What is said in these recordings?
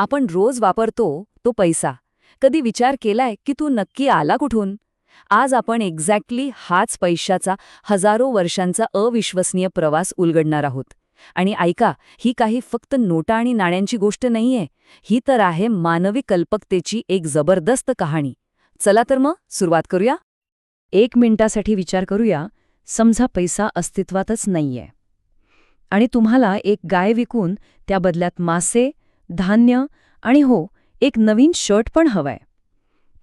आपण रोज वापरतो तो पैसा. कधी विचार केलाय की तू नक्की आला कुठून? आज आपण एक्झॅक्टली हाच पैशाचा हजारो वर्षांचा अविश्वसनीय प्रवास उलगडणार आहोत. आणि ऐका, ही काही फक्त नोटा आणि नाण्यांची गोष्ट नाहीये. ही तर आहे मानवी कल्पकतेची एक जबरदस्त कहाणी. चला तर मग सुरुवात करूया. 1 मिनिटासाठी विचार करूया. समजा पैसा अस्तित्वातच नाहीये आणि तुम्हाला एक गाय विकून त्या बदल्यात मासे, धान्य आणि हो, एक नवीन शर्ट पण हवाय.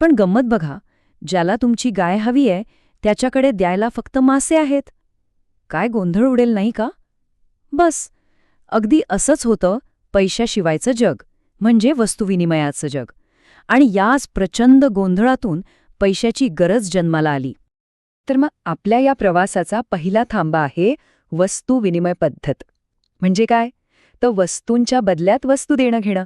पण गंमत बघा, ज्याला तुमची गाय हवीय त्याच्याकडे द्यायला फक्त मासे आहेत. काय गोंधळ उडेल नाही का? बस, अगदी असंच होतं पैशाशिवायचं जग, म्हणजे वस्तुविनिमयाचं जग. आणि याच प्रचंड गोंधळातून पैशाची गरज जन्माला आली. तर मग आपल्या या प्रवासाचा पहिला थांबा आहे वस्तू विनिमय पद्धत. म्हणजे काय? तर वस्तूंच्या बदल्यात वस्तू देणं घेणं.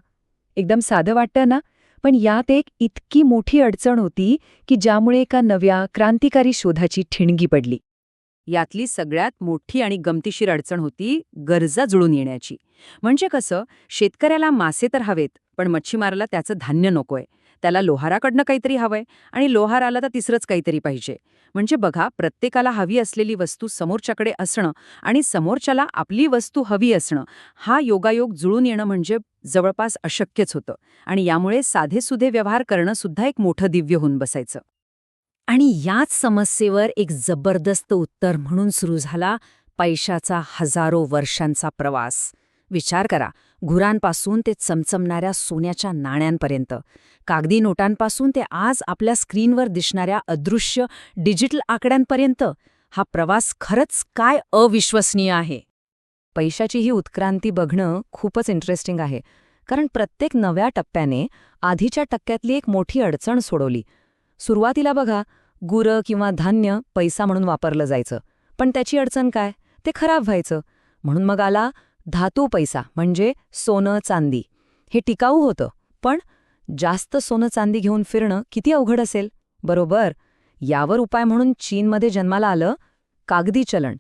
एकदम साधं वाटतं ना, पण यात एक इतकी मोठी अडचण होती की ज्यामुळे एका नव्या क्रांतिकारी शोधाची ठिणगी पडली. यातली सगळ्यात मोठी आणि गमतीशीर अडचण होती गरजा जुळून येण्याची. म्हणजे कसं, शेतकऱ्याला मासे तर हवेत, पण मच्छीमाराला त्याचं धान्य नकोय. त्याला लोहाराकडनं काहीतरी हवंय आणि लोहाराला तर तिसरंच काहीतरी पाहिजे. म्हणजे बघा, प्रत्येकाला हवी असलेली वस्तू समोरच्याकडे असणं आणि समोरच्याला आपली वस्तू हवी असणं, हा योगायोग जुळून येणं म्हणजे जवळपास अशक्यच होतं. आणि यामुळे साधेसुधे व्यवहार करणं सुद्धा एक मोठं दिव्य होऊन बसायचं. आणि याच समस्येवर एक जबरदस्त उत्तर म्हणून सुरू झाला पैशाचा हजारो वर्षांचा प्रवास. विचार करा, गुरांपासून ते चमचमणाऱ्या सोन्याच्या नाण्यांपर्यंत, कागदी नोटांपासून ते आज आपल्या स्क्रीनवर दिसणाऱ्या अदृश्य डिजिटल आकड्यांपर्यंत, हा प्रवास खरंच काय अविश्वसनीय आहे. पैशाची ही उत्क्रांती बघणं खूपच इंटरेस्टिंग आहे, कारण प्रत्येक नव्या टप्प्याने आधीच्या टप्प्यातली एक मोठी अडचण सोडवली. सुरुवातीला बघा, गुरं किंवा धान्य पैसा म्हणून वापरलं जायचं, पण त्याची अडचण काय? ते खराब व्हायचं. म्हणून मग आला धातू पैसा, म्हणजे सोनं चांदी. हे टिकाऊ होतं, पण जास्त सोनं चांदी घेऊन फिरणं किती अवघड असेल, बरोबर? यावर उपाय म्हणून चीनमध्ये जन्माला आलं कागदी चलन.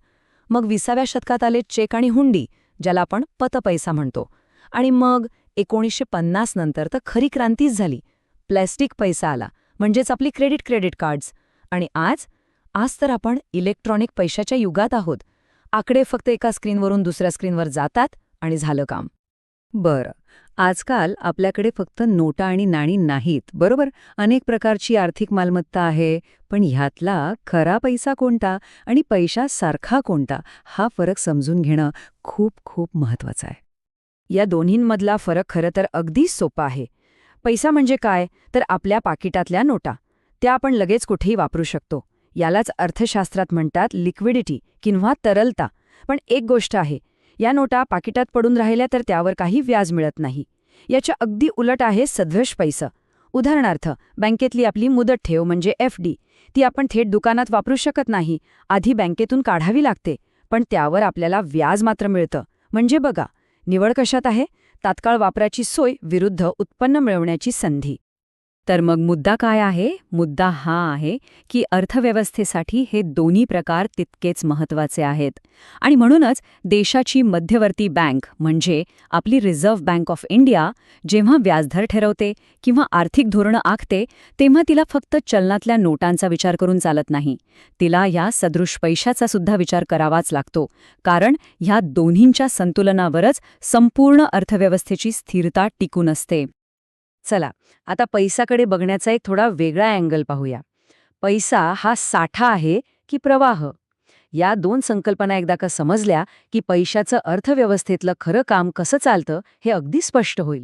मग 20व्या शतकात आले चेक आणि हुंडी, ज्याला आपण पतपैसा म्हणतो. आणि मग 1950 नंतर तर खरी क्रांतीच झाली. प्लॅस्टिक पैसा आला, म्हणजेच आपली क्रेडिट कार्ड्स. आणि आज तर आपण इलेक्ट्रॉनिक पैशाच्या युगात आहोत. आकडे फक्त एका स्क्रीनवरून दुसऱ्या स्क्रीनवर जातात आणि झालं काम. बरं, आजकाल आपल्याकडे फक्त नोटा आणि नाणी नाहीत, बरोबर? अनेक प्रकारची आर्थिक मालमत्ता आहे. पण ह्यातला खरा पैसा कोणता आणि पैशासारखा कोणता, हा फरक समजून घेणं खूप खूप महत्वाचं आहे. या दोन्हींमधला फरक खरं तर अगदीच सोपा आहे. पैसा म्हणजे काय? तर आपल्या पाकिटातल्या नोटा. त्या आपण लगेच कुठेही वापरू शकतो. यालाच अर्थशास्त्रात म्हणतात लिक्विडिटी किंवा तरलता. पण एक गोष्ट आहे, या नोटा पाकिटात पडून राहिल्या तर त्यावर काही व्याज मिळत नाही. याच्या अगदी उलट आहे सध्वश पैसा. उदाहरणार्थ, बँकेतली आपली मुदत ठेव म्हणजे FD, ती आपण थेट दुकानात वापरू शकत नाही. आधी बँकेतून काढावी लागते, पण त्यावर आपल्याला व्याज मात्र मिळतं. म्हणजे बघा, निवड कशात आहे? तात्काळ वापराची सोय विरुद्ध उत्पन्न मिळवण्याची संधी. तर मग मुद्दा काय आहे? मुद्दा हा आहे की अर्थव्यवस्थेसाठी हे दोन्ही प्रकार तितकेच महत्त्वाचे आहेत. आणि म्हणूनच देशाची मध्यवर्ती बँक म्हणजे आपली रिझर्व्ह बँक ऑफ इंडिया जेव्हा व्याजदर ठरवते किंवा आर्थिक धोरणं आखते, तेव्हा तिला फक्त चलनातल्या नोटांचा विचार करून चालत नाही. तिला या सदृश पैशाचा सुद्धा विचार करावाच लागतो, कारण ह्या दोन्हींच्या संतुलनावरच संपूर्ण अर्थव्यवस्थेची स्थिरता टिकून असते. चला, आता पैसाकडे बघण्याचा एक थोडा वेगळा अँगल पाहूया. पैसा हा साठा आहे की प्रवाह? या दोन संकल्पना एकदा का समजल्या की पैशाचं अर्थव्यवस्थेतलं खरं काम कसं चालतं हे अगदी स्पष्ट होईल.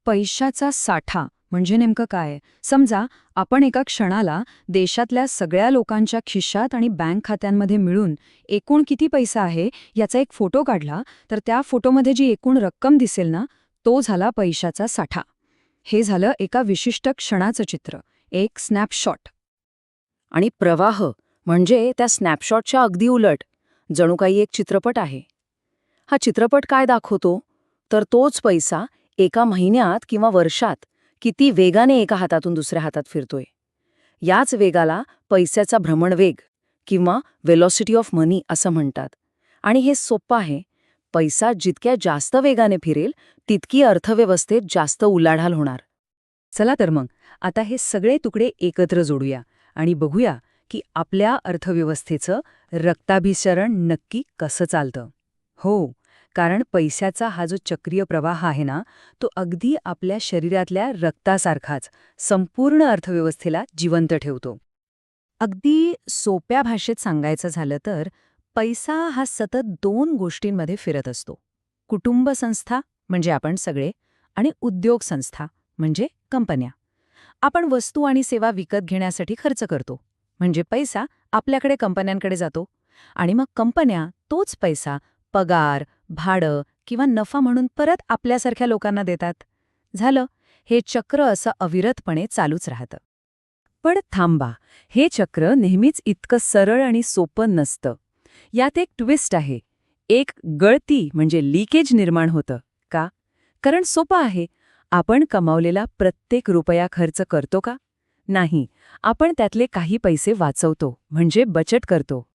पैशाचा साठा म्हणजे नेमकं काय? समजा आपण एका क्षणाला देशातल्या सगळ्या लोकांच्या खिशात आणि बँक खात्यांमध्ये मिळून एकूण किती पैसा आहे याचा एक फोटो काढला, तर त्या फोटोमध्ये जी एकूण रक्कम दिसेल ना, तो झाला पैशाचा साठा. हे झालं एका विशिष्ट क्षणाचं चित्र, एक स्नॅपशॉट. आणि प्रवाह म्हणजे त्या स्नॅपशॉटच्या अगदी उलट, जणू काही एक चित्रपट आहे. हा चित्रपट काय दाखवतो? तर तोच पैसा एका महिन्यात किंवा वर्षात किती वेगाने एका हातातून दुसऱ्या हातात फिरतोय. याच वेगाला पैशाचा भ्रमणवेग किंवा वेलॉसिटी ऑफ मनी असं म्हणतात. आणि हे सोपं आहे. पैसा जितक्या जास्त वेगाने फिरेल तितकी अर्थव्यवस्थेत जास्त उलाढाल होणार. चला तर मग आता हे सगळे तुकडे एकत्र जोडूया आणि बघूया की आपल्या अर्थव्यवस्थेचं रक्ताभिसरण नक्की कसं चालतं. हो, कारण पैशाचा हा जो चक्रीय प्रवाह आहे ना, तो अगदी आपल्या शरीरातल्या रक्तासारखाच संपूर्ण अर्थव्यवस्थेला जिवंत ठेवतो. अगदी सोप्या भाषेत सांगायचं झालं तर पैसा हा सतत दोन गोष्टींमध्ये फिरत असतो. कुटुंब संस्था म्हणजे आपण सगळे आणि उद्योग संस्था म्हणजे कंपन्या. आपण वस्तू आणि सेवा विकत घेण्यासाठी खर्च करतो म्हणजे पैसा आपल्याकडे कंपन्यांकडे जातो आणि मग कंपन्या तोच पैसा पगार, भाडं किंवा नफा म्हणून परत आपल्यासारख्या लोकांना देतात. झालं, हे चक्र असं अविरतपणे चालूच राहतं. पण थांबा, हे चक्र नेहमीच इतकं सरळ आणि सोपं नसतं. यात एक ट्विस्ट आहे. एक गळती म्हणजे लिकेज निर्माण होतं. का? कारण सोपं आहे. आपण कमावलेला प्रत्येक रुपया खर्च करतो का? नाही. आपण त्यातले काही पैसे वाचवतो म्हणजे बचत करतो.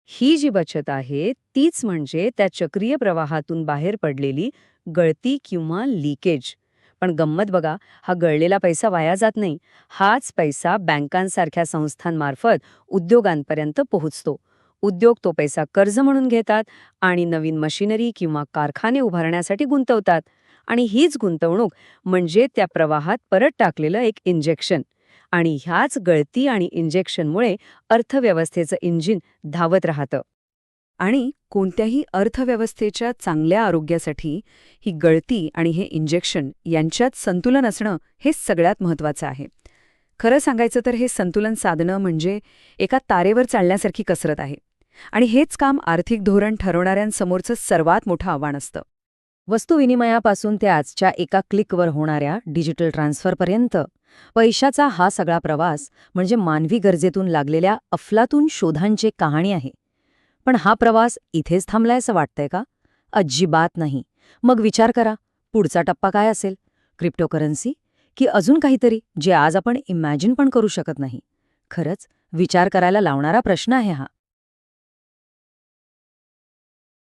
ही जी बचत आहे तीच म्हणजे त्या चक्रीय प्रवाहातून बाहेर पडलेली गळती किंवा लिकेज. पण गंमत बघा, हा गळलेला पैसा वाया जात नाही. हाच पैसा बँकांसारख्या संस्थांमार्फत उद्योगांपर्यंत पोहोचतो. उद्योग तो पैसा कर्ज म्हणून घेतात आणि नवीन मशिनरी किंवा कारखाने उभारण्यासाठी गुंतवतात. आणि हीच गुंतवणूक म्हणजे त्या प्रवाहात परत टाकलेलं एक इंजेक्शन. आणि ह्याच गळती आणि इंजेक्शनमुळे अर्थव्यवस्थेचं इंजिन धावत राहतं. आणि कोणत्याही अर्थव्यवस्थेच्या चांगल्या आरोग्यासाठी ही गळती आणि हे इंजेक्शन यांच्यात संतुलन असणं हे सगळ्यात महत्त्वाचं आहे. खरं सांगायचं तर हे संतुलन साधणं म्हणजे एका तारेवर चालण्यासारखी कसरत आहे. आणि हेच काम आर्थिक धोरण ठरवणाऱ्यांसमोरचं सर्वात मोठं आव्हान असतं. वस्तुविनिमयापासून ते आजच्या एका क्लिकवर होणाऱ्या डिजिटल ट्रान्सफरपर्यंत पैशाचा हा सगळा प्रवास म्हणजे मानवी गरजेतून लागलेल्या अफलातून शोधांची कहाणी आहे. पण हा प्रवास इथेच थांबलाय असं वाटतंय का? अजिबात नाही. मग विचार करा, पुढचा टप्पा काय असेल? क्रिप्टोकरन्सी? की अजून काहीतरी जे आज आपण इमॅजिन पण करू शकत नाही? खरंच विचार करायला लावणारा प्रश्न आहे हा.